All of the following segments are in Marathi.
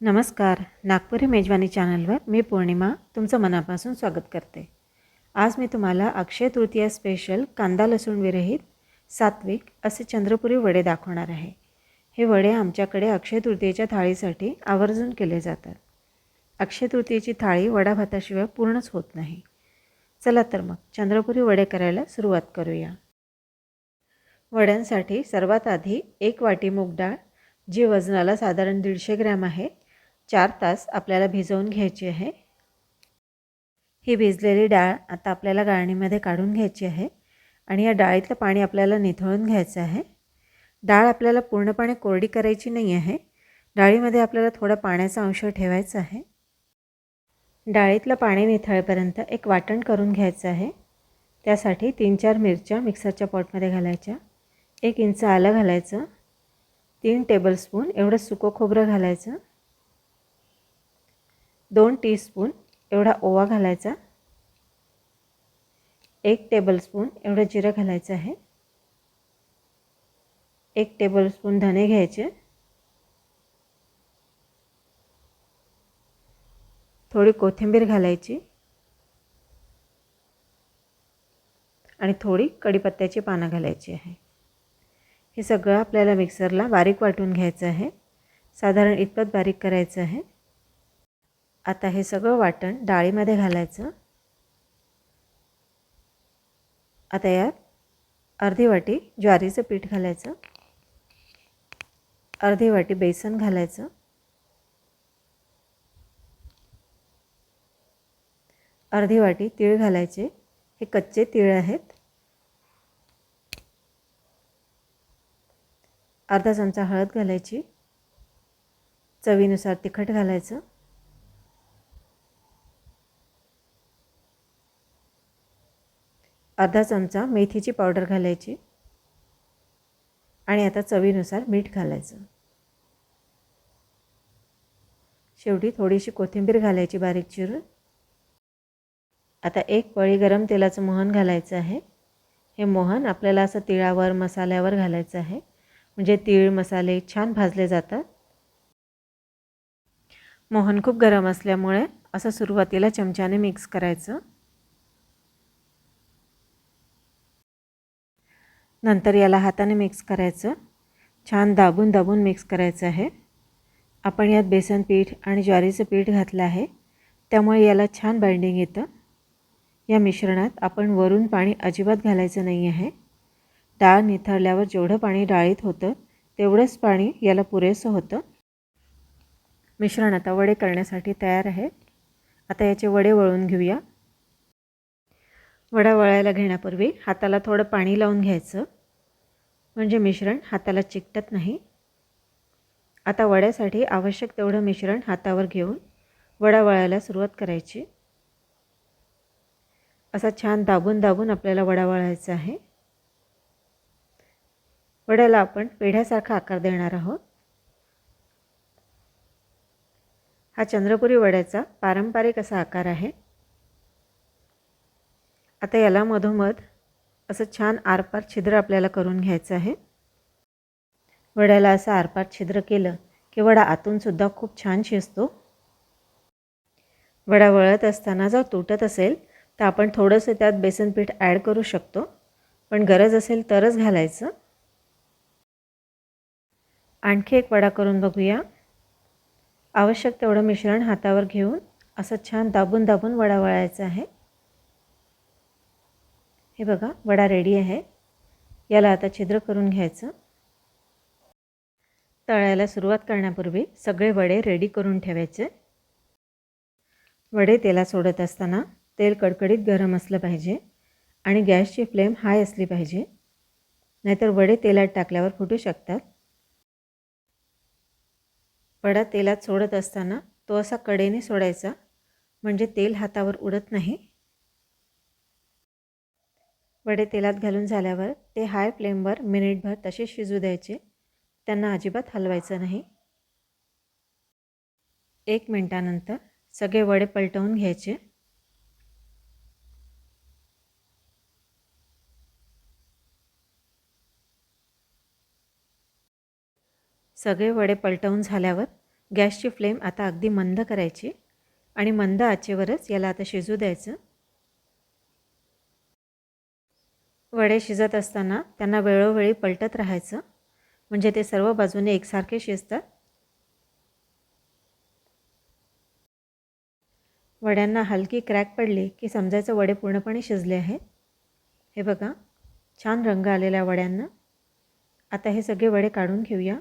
नमस्कार. नागपुरी मेजवानी चॅनलवर मी पौर्णिमा तुमचं मनापासून स्वागत करते. आज मी तुम्हाला अक्षय तृतीया स्पेशल कांदा लसूण विरहित सात्विक असे चंद्रपुरी वडे दाखवणार आहे. हे वडे आमच्याकडे अक्षय तृतीयेच्या थाळीसाठी आवर्जून केले जातात. अक्षय तृतीयेची थाळी वडा भाताशिवाय पूर्णच होत नाही. चला तर मग चंद्रपुरी वडे करायला सुरुवात करूया. वड्यांसाठी सर्वात आधी 1 वाटी मूग डाळ, जी वजनाला साधारण 150 ग्रॅम आहे, 4 तास आपल्याला भिजवून घ्यायची आहे. ही भिजलेली डाळ आता आपल्याला गाळणीमध्ये काढून घ्यायची आहे आणि या डाळीतलं पाणी आपल्याला निथळून घ्यायचं आहे. डाळ आपल्याला पूर्णपणे कोरडी करायची नाही आहे. डाळीमध्ये आपल्याला थोडा पाण्याचा अंश ठेवायचा आहे. डाळीतलं पाणी निथळेपर्यंत एक वाटण करून घ्यायचं आहे. त्यासाठी 3-4 मिरच्या मिक्सरच्या पॉटमध्ये घालायच्या, 1 इंच आलं घालायचं, 3 टेबलस्पून एवढं सुकं खोबरं घालायचं, 2 टीस्पून एवढा ओवा घालायचा, 1 टेबलस्पून एवढं जिरं घालायचं आहे, 1 टेबलस्पून धने घ्यायचे, थोडी कोथिंबीर घालायची आणि थोडी कढीपत्त्याची पानं घालायची आहे. हे सगळं आपल्याला मिक्सरला बारीक वाटून घ्यायचं आहे. साधारण इतपत बारीक करायचं आहे. आता हे सगळं वाटण डाळीमध्ये घालायचं. आता यात अर्धी वाटी ज्वारीचं पीठ घालायचं, अर्धी वाटी बेसन घालायचं, अर्धी वाटी तीळ घालायचे. हे कच्चे तीळ आहेत. अर्धा चमचा हळद घालायची, चवीनुसार तिखट घालायचं, अर्धा चमचा मेथीची पावडर घालायची आणि आता चवीनुसार मीठ घालायचं. शेवटी थोडीशी कोथिंबीर घालायची बारीक चिरून. आता 1 पळी गरम तेलाचं मोहन घालायचं आहे. हे मोहन आपल्याला असं तिळावर मसाल्यावर घालायचं आहे, म्हणजे तीळ मसाले छान भाजले जातात. मोहन खूप गरम असल्यामुळे असं सुरुवातीला चमच्याने मिक्स करायचं. नंतर याला हाताने मिक्स करायचं. छान दाबून दाबून मिक्स करायचं आहे. आपण यात बेसन पीठ आणि ज्वारीचं पीठ घातलं आहे, त्यामुळे याला छान बाइंडिंग येतं. या मिश्रणात आपण वरून पाणी अजिबात घालायचं नाही आहे. डाळ निथळल्यावर जेवढं पाणी डाळीत होतं तेवढंच पाणी याला पुरेसं होतं. मिश्रण आता वडे करण्यासाठी तयार आहे. आता याचे वडे वळून घेऊया. वडा वळायला घेण्यापूर्वी हाताला थोडं पाणी लावून घ्यायचं, म्हणजे मिश्रण हाताला चिकटत नाही. आता वड्यासाठी आवश्यक तेवढं मिश्रण हातावर घेऊन वडा वळायला सुरुवात करायची. असा छान दाबून दाबून आपल्याला वडा वळायचा आहे. वड्याला आपण पेढ्यासारखा आकार देणार आहोत. हा चंद्रपुरी वड्याचा पारंपरिक असा आकार आहे. आता याला मधोमध असं छान आरपार छिद्र आपल्याला करून घ्यायचं आहे. वड्याला असं आरपार छिद्र केलं की वडा आतूनसुद्धा खूप छान शिजतो. वडा वळत असताना जर तुटत असेल तर आपण थोडंसं त्यात बेसन पीठ ॲड करू शकतो, पण गरज असेल तरच घालायचं. आणखी एक वडा करून बघूया. आवश्यक तेवढं मिश्रण हातावर घेऊन असं छान दाबून दाबून वडा वळायचा आहे. हे बघा, वडा रेडी आहे. याला आता छिद्र करून घ्यायचं. तळायला सुरुवात करण्यापूर्वी सगळे वडे रेडी करून ठेवायचे. वडे तेलात सोडत असताना तेल कडकडीत गरम असलं पाहिजे आणि गॅसची फ्लेम हाय असली पाहिजे, नाहीतर वडे तेलात टाकल्यावर फुटू शकतात. वडा तेलात सोडत असताना तो असा कडेने सोडायचा, म्हणजे तेल हातावर उडत नाही. वडे तेलात घालून झाल्यावर ते हाय फ्लेमवर मिनिटभर तसेच शिजू द्यायचे. त्यांना अजिबात हलवायचं नाही. 1 मिनिटानंतर सगळे वडे पलटवून घ्यायचे. सगळे वडे पलटवून झाल्यावर गॅसची फ्लेम आता अगदी मंद करायची आणि मंद आचेवरच याला आता शिजू द्यायचं. वडे शिजत असताना त्यांना वेळोवेळी पलटत राहायचं, म्हणजे ते सर्व बाजूने एकसारखे शिजतात. वड्यांना हलकी क्रॅक पडली की समजायचं वडे पूर्णपणे शिजले आहेत. हे बघा, छान रंग आलेल्या वड्यांना. आता हे सगळे वडे काढून घेऊया.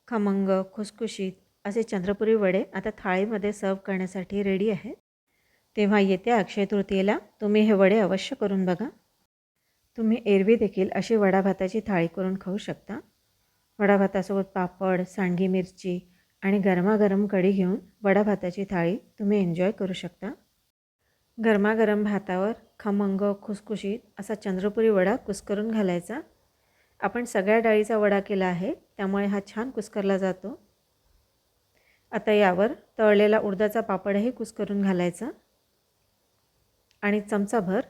खमंग खुसखुशीत असे चंद्रपुरी वडे आता थाळीमध्ये सर्व करण्यासाठी रेडी आहेत. तेव्हा येत्या अक्षय तृतीयेला तुम्ही हे वडे अवश्य करून बघा. तुम्ही एरवी देखील अशी वडाभाताची थाळी करून खाऊ शकता. वडाभातासोबत पापड, सांडगी मिरची आणि गरमागरम कढी घेऊन वडाभाताची थाळी तुम्ही एन्जॉय करू शकता. गरमागरम भातावर खमंग खुसखुशीत असा चंद्रपुरी वडा कुस्करून घालायचा. आपण सगळ्या डाळीचा वडा केला आहे, त्यामुळे हा छान कुस्करला जातो. आता यावर तळलेला उडदाचा पापडही कुस्करून घालायचा आणि चमचाभर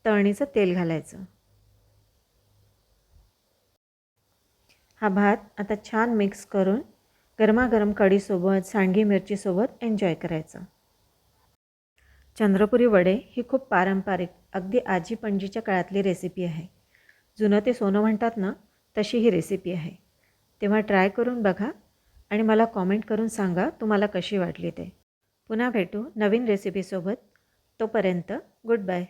तळणीचं तेल घालायचं. हा भात आता छान मिक्स करून गरमागरम कढीसोबत, सांडगी मिरचीसोबत एन्जॉय करायचं. चंद्रपुरी वडे ही खूप पारंपरिक, अगदी आजी पणजीच्या काळातली रेसिपी आहे. जुनं ते सोनं म्हणतात ना, तशी ही रेसिपी आहे. तेव्हा ट्राय करून बघा आणि मला कॉमेंट करून सांगा तुम्हाला कशी वाटली ते. पुन्हा भेटू नवीन रेसिपीसोबत. तोपर्यंत गुड बाय.